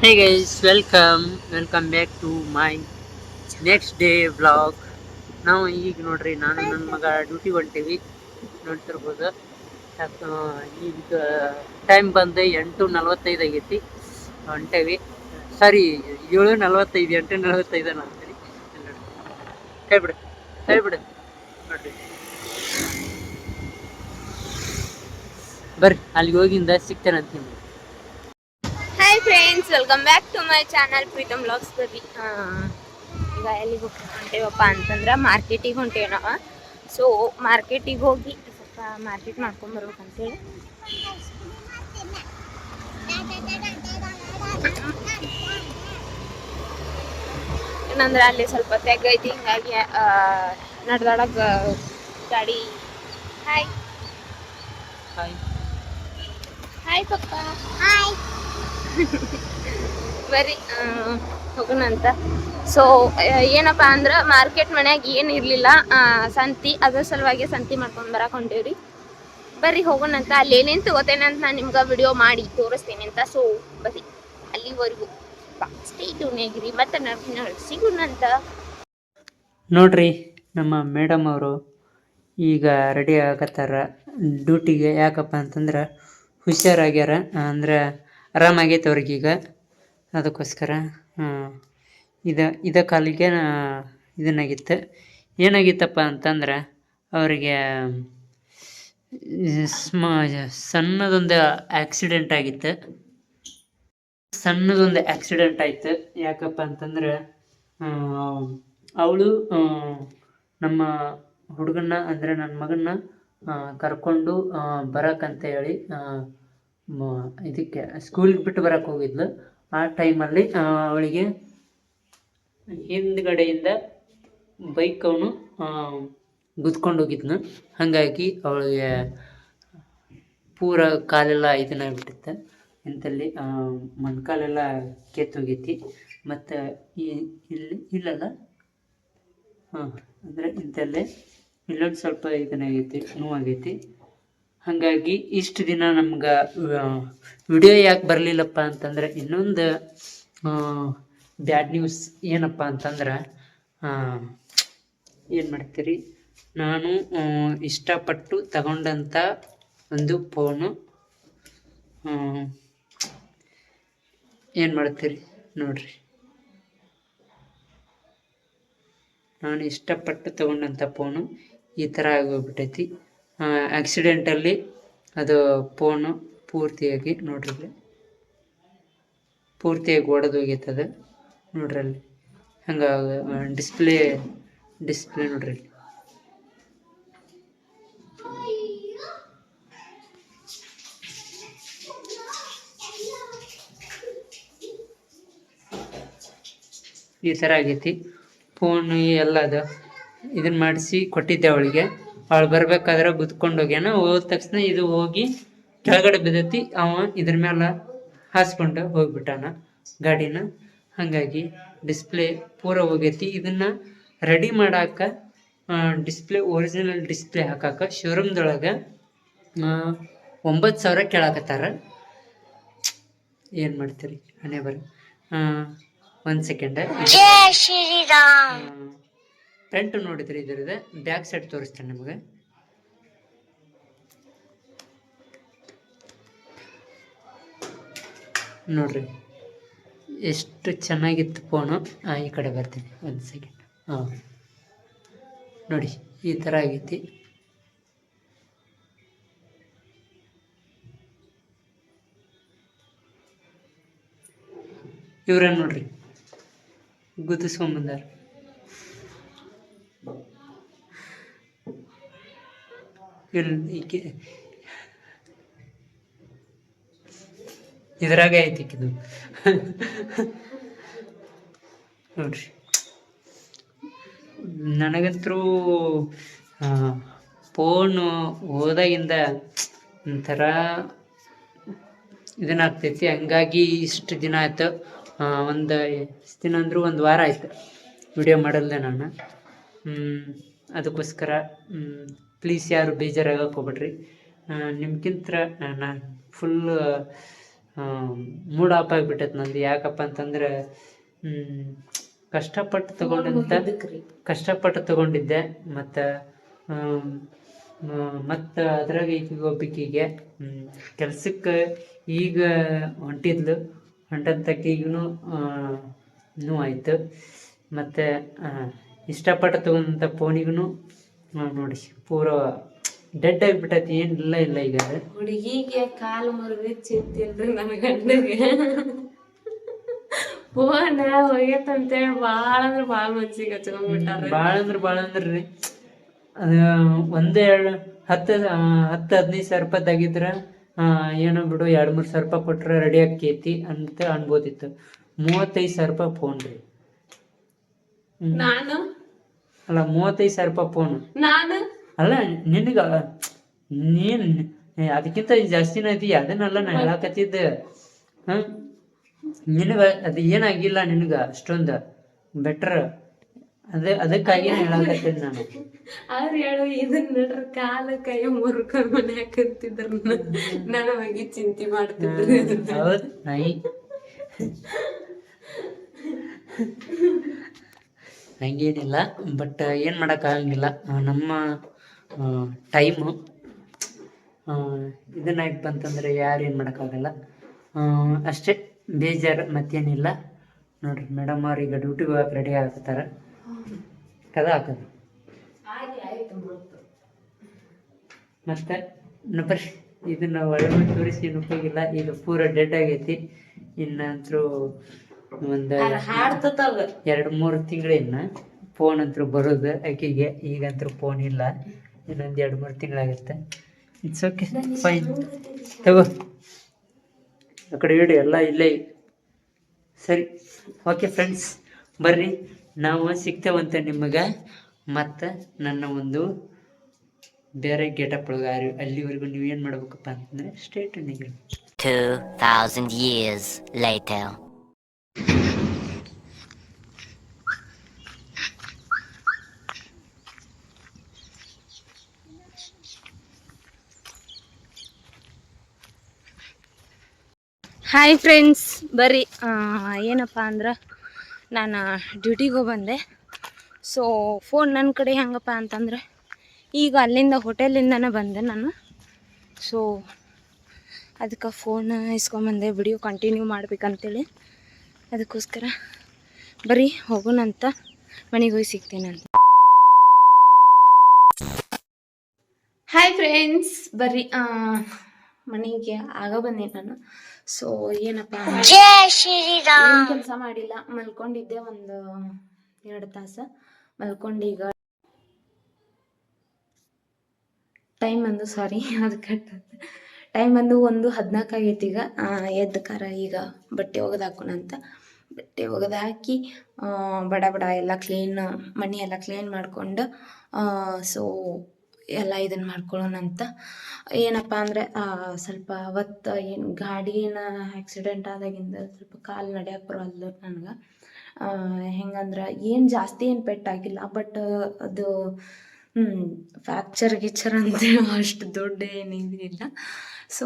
Hey guys, welcome back to my next day vlog. ನಾವು ಈಗ ನೋಡ್ರಿ ನಾನು ನನ್ನ ಮಗ ಡ್ಯೂಟಿಗೆ ಹೊಂಟೀವಿ ನೋಡ್ತಿರ್ಬೋದು. ಯಾಕ- ಈಗ ಟೈಮ್ ಬಂದು 8:45 ಆಗೈತಿ. ಹೊಂಟೇವಿ, ಸಾರಿ 7:45, 8:45 ಅಂತೀನಿ. ಕೈ ಬಿಡು, ಕೈ ಬಿಡು. ನೋಡ್ರಿ, ಬರ್ರಿ ಅಲ್ಲಿಗೆ ಹೋಗಿಂದ ಸಿಗ್ತೇನೆ ಅಂತ ನಿಮ್ಗೆ. Hi friends, welcome back to my channel Preetham blogs ಬರಿ. ಈಗ ಎಲ್ಲಿಗೆ ಹೊಂಟೇವಪ್ಪ ಅಂತಂದ್ರೆ ಮಾರ್ಕೆಟಿಗೆ ಹೊಂಟೇವಿ ನಾವು. ಸೊ ಮಾರ್ಕೆಟಿಗೆ ಹೋಗಿ ಸ್ವಲ್ಪ ಮಾರ್ಕೆಟ್ ಮಾಡ್ಕೊಂಬರ್ಬೇಕಂತೇಳಿ. ಏನಂದ್ರೆ ಅಲ್ಲಿ ಸ್ವಲ್ಪ ತೆಗೈತಿ, ಹಿಂಗಾಗಿ ನಡ್ದಾಡಕ್ ಗಾಡಿ. ಹಾಯ್ ಹಾಯ್ ಹಾಯ್ ಪಪ್ಪ, ಹಾಯ್ ಬರೀ ಹೋಗೋಣಂತ. ಸೊ ಏನಪ್ಪ ಅಂದ್ರೆ ಮಾರ್ಕೆಟ್ ಮನ್ಯಾಗ ಏನು ಇರಲಿಲ್ಲ, ಸಂತಿ, ಅದ್ರ ಸಲುವಾಗಿ ಸಂತಿ ಮಾಡ್ಕೊಂಡು ಬರಕ್ಕೆ ಹೊಂಟೇವ್ರಿ. ಬರ್ರಿ ಹೋಗೋಣಂತ. ಅಲ್ಲಿ ಏನೇನು ತಗೋತೇನೆ ಅಂತ ನಾನು ನಿಮ್ಗೆ ವಿಡಿಯೋ ಮಾಡಿ ತೋರಿಸ್ತೇನೆ ಅಂತ. ಸೊ ಬರ್ರಿ ಅಲ್ಲಿವರೆಗೂ ಸ್ಟೇ ಟ್ಯೂನ್ ಆಗಿರಿ, ಮತ್ತೆ ಸಿಗೋಣಂತ. ನೋಡ್ರಿ, ನಮ್ಮ ಮೇಡಮ್ ಅವರು ಈಗ ರೆಡಿ ಆಗತ್ತಾರ ಡ್ಯೂಟಿಗೆ. ಯಾಕಪ್ಪ ಅಂತಂದ್ರೆ ಹುಷಾರಾಗ್ಯಾರ, ಅಂದ್ರೆ ಆರಾಮಾಗೈತೆ ಅವ್ರಿಗೀಗ. ಅದಕ್ಕೋಸ್ಕರ ಇದ ಕಾಲಿಗೆ ಇದನ್ನಾಗಿತ್ತು. ಏನಾಗಿತ್ತಪ್ಪ ಅಂತಂದ್ರೆ ಅವರಿಗೆ ಸಣ್ಣದೊಂದು ಆಕ್ಸಿಡೆಂಟ್ ಆಗಿತ್ತು. ಆಯಿತು. ಯಾಕಪ್ಪ ಅಂತಂದ್ರೆ ಅವಳು ನಮ್ಮ ಹುಡುಗನ್ನ, ಅಂದರೆ ನನ್ನ ಮಗನ್ನ ಕರ್ಕೊಂಡು ಬರೋಕ್ಕಂತ ಹೇಳಿ ಇದಕ್ಕೆ ಸ್ಕೂಲಿಗೆ ಬಿಟ್ಟು ಬರೋಕ್ಕೆ ಹೋಗಿದ್ಲು. ಆ ಟೈಮಲ್ಲಿ ಅವಳಿಗೆ ಹಿಂದ್ಗಡೆಯಿಂದ ಬೈಕ್ ಅವನು ಗುದ್ಕೊಂಡು ಹೋಗಿದ್ನು. ಹಾಗಾಗಿ ಅವಳಿಗೆ ಪೂರ ಕಾಲೆಲ್ಲ ಇದನ್ನಾಗ್ಬಿಟ್ಟಿತ್ತು. ಇಂಥಲ್ಲಿ ಮೊಣಕಾಲೆಲ್ಲ ಕೆತ್ತೋಗೈತಿ. ಮತ್ತು ಇಲ್ಲಲ್ಲ, ಅಂದರೆ ಇಂಥಲ್ಲೇ ಇಲ್ಲೊಂದು ಸ್ವಲ್ಪ ಇದನ್ನಾಗೈತಿ, ನೋವಾಗೈತಿ. ಹಾಗಾಗಿ ಇಷ್ಟು ದಿನ ನಮ್ಗೆ ವಿಡಿಯೋ ಯಾಕೆ ಬರಲಿಲ್ಲಪ್ಪ ಅಂತಂದ್ರೆ, ಇನ್ನೊಂದು ಬ್ಯಾಡ್ ನ್ಯೂಸ್ ಏನಪ್ಪ ಅಂತಂದ್ರೆ, ಏನು ಮಾಡ್ತೀರಿ, ನಾನು ಇಷ್ಟಪಟ್ಟು ತಗೊಂಡಂಥ ಒಂದು ಫೋನು ಏನು ಮಾಡ್ತೀರಿ ನೋಡ್ರಿ. ನಾನು ಇಷ್ಟಪಟ್ಟು ತಗೊಂಡಂಥ ಫೋನು ಈ ಥರ ಆಗೋಗ್ಬಿಟ್ಟೈತಿ. ಆಕ್ಸಿಡೆಂಟಲ್ಲಿ ಅದು ಫೋನು ಪೂರ್ತಿಯಾಗಿ ನೋಡ್ರಿ, ಪೂರ್ತಿಯಾಗಿ ಒಡೆದೋಗೈತದ ನೋಡ್ರಲ್ಲಿ. ಹಂಗೆ ಡಿಸ್ಪ್ಲೇ ನೋಡ್ರಿ, ಈ ಥರ ಆಗೈತಿ. ಫೋನ್ ಎಲ್ಲ ಅದು ಇದನ್ನು ಮಾಡಿಸಿ ಕೊಟ್ಟಿದ್ದೆ ಅವಳಿಗೆ. ಅವಳು ಬರ್ಬೇಕಾದ್ರೆ ಗುದ್ಕೊಂಡು ಹೋಗ್ಯಾನ. ಹೋದ ತಕ್ಷಣ ಇದು ಹೋಗಿ ಕೆಳಗಡೆ ಬಿದ್ದೈತಿ. ಅವ ಇದ್ರ ಮೇಲೆ ಹಾಸ್ಕೊಂಡು ಹೋಗ್ಬಿಟ್ಟಾನ ಗಾಡಿನ. ಹಾಗಾಗಿ ಡಿಸ್ಪ್ಲೇ ಪೂರ ಹೋಗೈತಿ. ಇದನ್ನು ರೆಡಿ ಮಾಡಾಕ, ಡಿಸ್ಪ್ಲೇ ಒರಿಜಿನಲ್ ಡಿಸ್ಪ್ಲೇ ಹಾಕಾಕ ಶೋರೂಮ್ದೊಳಗೆ 9,000 ಕೇಳಾಕತ್ತಾರ. ಏನು ಮಾಡ್ತೀರಿ, ಹಣೆ ಬರ. ಒಂದು ಸೆಕೆಂಡ್, ಫ್ರಂಟ್ ನೋಡಿದ್ರಿ, ಇದ್ರದ್ದು ಬ್ಯಾಕ್ ಸೈಡ್ ತೋರಿಸ್ತೇನೆ ನಿಮಗೆ. ನೋಡ್ರಿ ಎಷ್ಟು ಚೆನ್ನಾಗಿತ್ತು ಫೋನು. ಈ ಕಡೆ ಬರ್ತೀನಿ, ಒಂದು ಸೆಕೆಂಡ್. ನೋಡಿ ಈ ಥರ ಆಗೈತಿ. ಇವ್ರನ್ನ ನೋಡ್ರಿ ಗುದ್ದಿಸ್ಕೊಂಬಂದಾರ. ಇದ್ರಾಗ ಐತಿ ಇದು ನೋಡ್ರಿ. ನನಗಂತರೂ ಫೋನು ಹೋದಾಗಿಂದ ಒಂಥರ ಇದನ್ನಾಗ್ತೈತಿ. ಹಂಗಾಗಿ ಇಷ್ಟು ದಿನ ಆಯ್ತು, ಒಂದು ದಿನ ಅಂದರೂ ಒಂದು ವಾರ ಆಯ್ತು ವಿಡಿಯೋ ಮಾಡಲ್ದೆ ನಾನು. ಅದಕ್ಕೋಸ್ಕರ ಪ್ಲೀಸ್ ಯಾರು ಬೇಜಾರಾಗಕ್ಕೆ ಹೋಗ್ಬೇಡ್ರಿ. ನಿಮ್ಗಿಂತ ನಾನು ಫುಲ್ ಮೂಡ್ ಆಫ್ ಆಗಿಬಿಟ್ಟೈತೆ ನಂದು. ಯಾಕಪ್ಪ ಅಂತಂದ್ರೆ ಕಷ್ಟಪಟ್ಟು ತಗೊಂಡಿದ್ದೆ. ಮತ್ತು ಮತ್ತು ಅದ್ರಾಗ ಈಕಿಗೆ ಒಬ್ಬಕಿಗೆ ಕೆಲ್ಸಕ್ಕೆ ಈಗ ಹೊಂಟಂತಕ್ಕೀಗೂ ಆಯಿತು. ಮತ್ತು ಇಷ್ಟಪಟ್ಟು ತಗೊಂಡಂಥ ಫೋನಿಗೂ ನೋಡಿ ಪೂರ ಡೆಡ್ ಆಗಿಬಿಟ್ಟೈತಿ, ಏನಿಲ್ಲ ಈಗ. ಹುಡುಗಿಗೆ ಕಾಲು ಮುರಿದು ಚಿಂತಿಲ್ರಿ ನನ್ನ ಗಂಡಗೆ. ಫೋನ್ ಹೋಗೈತಂತೇಳಿ ಭಾಳ ಅಂದ್ರೆ ಭಾಳ ಮನ್ಸಿಗೆ ಹಚ್ಕೊಂಡ್ಬಿಟ್ಟಾರ. ಭಾಳ ಅಂದ್ರಿ ಅದು ಒಂದೇ 10-15 ಸಾವಿರ ರೂಪಾಯಿ ತೆಗಿದ್ರೆ ಏನೋ ಬಿಡು 2-3 ಸಾವಿರ ರೂಪಾಯಿ ಕೊಟ್ರೆ ರೆಡಿ ಆಕೈತಿ ಅಂತ ಅನ್ಬೋದಿತ್ತು. 35 ಸಾವಿರ ರೂಪಾಯಿ ಫೋನ್ ರೀ. ನಾನು ಅಲ್ಲ 35 ಸಾವಿರ ರೂಪಾಯಿ ಫೋನ್ ನಾನು ಅಲ್ಲ ನಿನಗ ನೀನ್ ಅದಕ್ಕಿಂತ ಜಾಸ್ತಿನ ಐತಿ. ಅದನ್ನೆಲ್ಲ ನಾ ಹೇಳಕತ್ತಿದ್ದೆ. ನಿನಗ ಅದು ಏನಾಗಿಲ್ಲ, ನಿನಗ ಅಷ್ಟೊಂದು ಬೆಟ್ರ್. ಅದಕ್ಕಾಗಿ ಹೇಳಕತ್ತಿದ್ದೆ ನಾನು. ಅವ್ರು ಹೇಳು ಇದನ್ನ ನೋಡ್ರ ಕಾಲ ಕೈ ಮುರ್ಕೊಂಡ್ ಮನೆ ಹಾಕಂತಿದ್ರ ನನ್ನ ಬಗ್ಗೆ ಚಿಂತೆ ಮಾಡ್ತಿದ್ರು. ಹೌದು ನಾಯಿ ಹಂಗೇನಿಲ್ಲ. ಬಟ್ ಏನು ಮಾಡೋಕ್ಕಾಗಂಗಿಲ್ಲ, ನಮ್ಮ ಟೈಮು ಇದನ್ನಾಗಿ ಬಂತಂದರೆ ಯಾರು ಏನು ಮಾಡೋಕ್ಕಾಗಲ್ಲ. ಅಷ್ಟೇ ಬೇಜಾರು, ಮತ್ತೇನಿಲ್ಲ. ನೋಡ್ರಿ ಮೇಡಮ್ ಅವ್ರು ಈಗ ಡ್ಯೂಟಿಗೆ ಹೋಗಕ್ಕೆ ರೆಡಿ ಆಗತ್ತಾರ. ಹಾಕೋದು ಮತ್ತೆ ಬರ್ರಿ, ಇದನ್ನ ಒಳಗೆ ತೋರಿಸಿ ಏನು ಉಪಯೋಗಿಲ್ಲ. ಈಗ ಪೂರ ಡೆಡ್ ಆಗೈತಿ. ಇನ್ನಂತರೂ ಒಂದು 2-3 ತಿಂಗಳಿನ್ನ ಫೋನ್ ಅಂತೂ ಬರೋದು ಆಕೆಗೆ. ಈಗಂತೂ ಫೋನ್ ಇಲ್ಲ, ಇನ್ನೊಂದು 2-3 ತಿಂಗಳಾಗುತ್ತೆ. ಇಟ್ಸ್ ಓಕೆ, ಫೈನ್, ತಗೋ ಆ ಕಡೆ ಇಡಿ, ಎಲ್ಲ ಇಲ್ಲೇ. ಸರಿ, ಓಕೆ ಫ್ರೆಂಡ್ಸ್, ಬರ್ರಿ ನಾವು ಸಿಗ್ತೇವಂತೆ ನಿಮಗೆ. ಮತ್ತು ನನ್ನ ಒಂದು ಬೇರೆ ಗೆಟಪ್ ಒಳಗೆ ಅಲ್ಲಿವರೆಗೂ ನೀವೇನು ಮಾಡ್ಬೇಕಪ್ಪ ಅಂತಂದರೆ state 2000 years later. Hi friends, ಬರ್ರಿ. ಏನಪ್ಪ ಅಂದ್ರೆ ನಾನು ಡ್ಯೂಟಿಗೆ ಹೋಗಿ ಬಂದೆ. ಸೊ ಫೋನ್ ನನ್ನ ಕಡೆ ಹೆಂಗಪ್ಪ ಅಂತಂದ್ರೆ ಈಗ ಅಲ್ಲಿಂದ ಹೋಟೆಲಿಂದನೇ ಬಂದೆ ನಾನು. ಸೊ ಅದಕ್ಕೆ ಫೋನ್ ಇಸ್ಕೊಂಬಂದೆ, ವಿಡಿಯೋ ಕಂಟಿನ್ಯೂ ಮಾಡ್ಬೇಕಂತೇಳಿ. ಅದಕ್ಕೋಸ್ಕರ ಬರ್ರಿ ಹೋಗೋಣಂತ, ಮನೆಗೆ ಹೋಗಿ ಸಿಗ್ತೇನಂತ. ಹಾಯ್ ಫ್ರೆಂಡ್ಸ್, ಬರ್ರಿ ಮನೆಗೆ ಆಗ ಬಂದೆ ನಾನು. ಸೊ ಏನಪ್ಪ ಕೆಲಸ ಮಾಡಿಲ್ಲ, ಮಲ್ಕೊಂಡಿದ್ದೆ ಒಂದು 2 ತಾಸು ಮಲ್ಕೊಂಡು. ಈಗ ಟೈಮ್ ಬಂದು ಟೈಮ್ ಬಂದು 1:14 ಆಗೈತಿ. ಈಗ ಎದ್ದು ಕಾರ ಈಗ ಬಟ್ಟೆ ಒಗೆದು ಹಾಕೋಣ ಅಂತ ಬಟ್ಟೆ ಒಗೆದು ಹಾಕಿ ಬಡ ಎಲ್ಲ ಕ್ಲೀನ್, ಮನೆ ಎಲ್ಲ ಕ್ಲೀನ್ ಮಾಡಿಕೊಂಡು ಸೊ ಎಲ್ಲ ಇದನ್ನು ಮಾಡ್ಕೊಳ್ಳೋಣ ಅಂತ. ಏನಪ್ಪ ಅಂದರೆ ಸ್ವಲ್ಪ ಅವತ್ತು ಏನು ಗಾಡಿನ ಆಕ್ಸಿಡೆಂಟ್ ಆದಾಗಿಂದ ಸ್ವಲ್ಪ ಕಾಲು ನಡೆಯಕ್ಕೆ ಬರೋಲ್ಲ ನನಗೆ. ಹೆಂಗಂದ್ರೆ ಏನು ಜಾಸ್ತಿ ಏನು ಪೆಟ್ಟಾಗಿಲ್ಲ, ಬಟ್ ಅದು ಫ್ರ್ಯಾಕ್ಚರ್ ಅಂತ ಅಷ್ಟು ದೊಡ್ಡ ಏನಿಲ್ಲ. ಸೊ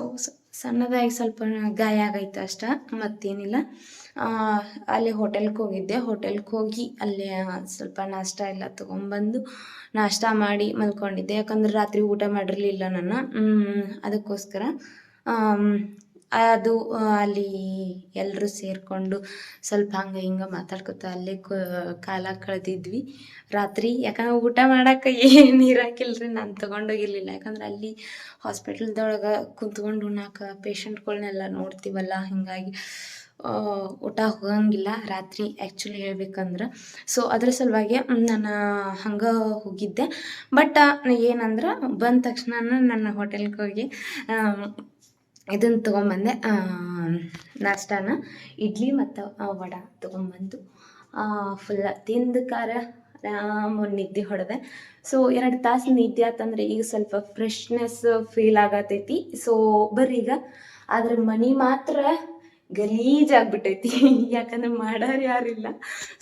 ಸಣ್ಣದಾಗಿ ಸ್ವಲ್ಪ ಗಾಯ ಆಗೈತೆ ಅಷ್ಟೇ, ಮತ್ತೇನಿಲ್ಲ. ಅಲ್ಲಿ ಹೋಟೆಲ್ಗೆ ಹೋಗಿ ಅಲ್ಲೇ ಸ್ವಲ್ಪ ನಾಷ್ಟ ಎಲ್ಲ ತೊಗೊಂಬಂದು ನಾಷ್ಟ ಮಾಡಿ ಮಲ್ಕೊಂಡಿದ್ದೆ. ಯಾಕಂದ್ರೆ ರಾತ್ರಿ ಊಟ ಮಾಡಿರಲಿಲ್ಲ ನಾನು. ಅದಕ್ಕೋಸ್ಕರ ಅದು ಅಲ್ಲಿ ಎಲ್ಲರೂ ಸೇರಿಕೊಂಡು ಸ್ವಲ್ಪ ಹಂಗೆ ಹಿಂಗೆ ಮಾತಾಡ್ಕೊತ ಅಲ್ಲೇ ಕಾಲ ಕಳೆದಿದ್ವಿ ರಾತ್ರಿ. ಯಾಕಂದ್ರೆ ಊಟ ಮಾಡೋಕೆ ಏನು ಇರಾಕಿಲ್ರಿ, ನಾನು ತೊಗೊಂಡೋಗಿರ್ಲಿಲ್ಲ. ಯಾಕಂದ್ರೆ ಅಲ್ಲಿ ಹಾಸ್ಪಿಟಲ್ದೊಳಗೆ ಕುಂತ್ಕೊಂಡು ಉಣ್ಣಾಕ ಪೇಷಂಟ್ಗಳ್ನೆಲ್ಲ ನೋಡ್ತೀವಲ್ಲ, ಹೀಗಾಗಿ ಊಟ ಹೋಗಂಗಿಲ್ಲ ರಾತ್ರಿ ಆ್ಯಕ್ಚುಲಿ ಹೇಳ್ಬೇಕಂದ್ರೆ. ಸೊ ಅದ್ರ ಸಲುವಾಗಿ ನಾನು ಹಂಗೆ ಹೋಗಿದ್ದೆ. ಬಟ್ ಏನಂದ್ರೆ ಬಂದ ತಕ್ಷಣ ನನ್ನ ಹೋಟೆಲ್ಗೆ ಹೋಗಿ ಇದನ್ನು ತೊಗೊಂಬಂದೆ, ನಾಷ್ಟಾನ ಇಡ್ಲಿ ಮತ್ತು ವಡೆ ತೊಗೊಂಬಂದು ಫುಲ್ಲ ತಿಂದು ಕಾರ ನಿದ್ದೆ ಹೊಡೆದೆ. ಸೊ 2 ತಾಸು ನಿದ್ದೆ ಆತಂದ್ರೆ ಈಗ ಸ್ವಲ್ಪ ಫ್ರೆಶ್ನೆಸ್ ಫೀಲ್ ಆಗತೈತಿ. ಸೊ ಬರ್ರಿ ಈಗ. ಆದರೆ ಮನೆ ಮಾತ್ರ ಗಲೀಜಾಗ್ಬಿಟ್ಟೈತಿ ಯಾಕಂದ್ರೆ ಮಾಡೋರು ಯಾರಿಲ್ಲ.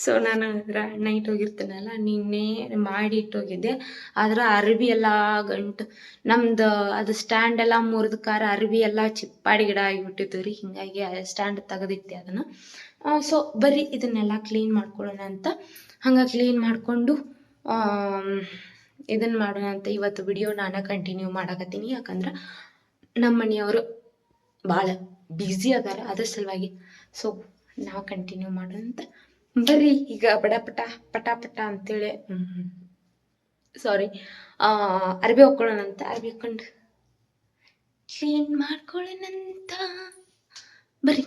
ಸೊ ನಾನು ನೈಟ್ ಹೋಗಿರ್ತೇನಲ್ಲ, ನಿನ್ನೆ ಮಾಡಿ ಇಟ್ಟೋಗಿದ್ದೆ. ಆದ್ರೆ ಅರ್ಬಿ ಎಲ್ಲ ಗಂಟು ನಮ್ದು ಅದು ಸ್ಟ್ಯಾಂಡ್ ಎಲ್ಲ ಮುರಿದ ಕಾರ ಅರ್ಬಿ ಎಲ್ಲ ಚಿಪ್ಪಾಡಿ ಗಿಡ ಆಗಿಬಿಟ್ಟಿದ್ದು ರೀ. ಹಿಂಗಾಗಿ ಸ್ಟ್ಯಾಂಡ್ ತೆಗೆದಿಟ್ಟೆ ಅದನ್ನು. ಸೊ ಬರೀ ಇದನ್ನೆಲ್ಲ ಕ್ಲೀನ್ ಮಾಡ್ಕೊಳ್ಳೋಣ ಅಂತ ಹಂಗೆ ಕ್ಲೀನ್ ಮಾಡಿಕೊಂಡು ಇದನ್ನು ಮಾಡೋಣ ಅಂತ ಇವತ್ತು ವಿಡಿಯೋ ನಾನು ಕಂಟಿನ್ಯೂ ಮಾಡಕತ್ತೀನಿ. ಯಾಕಂದ್ರೆ ನಮ್ಮ ಮನೆಯವರು ಭಾಳ ಬ್ಯುಸಿ ಅದಾರ, ಅದ್ರ ಸಲುವಾಗಿ. ಸೊ ನಾವು ಕಂಟಿನ್ಯೂ ಮಾಡೋಣ ಅಂತ ಬರ್ರಿ. ಈಗ ಪಟ ಪಟ ಅಂತೇಳಿ ಸಾರಿ ಅರ್ಬಿ ಹಾಕ್ಕೊಳ್ಳೋಣಂತ. ಅರ್ಬಿ ಹಾಕ್ಕೊಂಡು ಕ್ಲೀನ್ ಮಾಡ್ಕೊಳ್ಳೋಣಂತ ಬರ್ರಿ.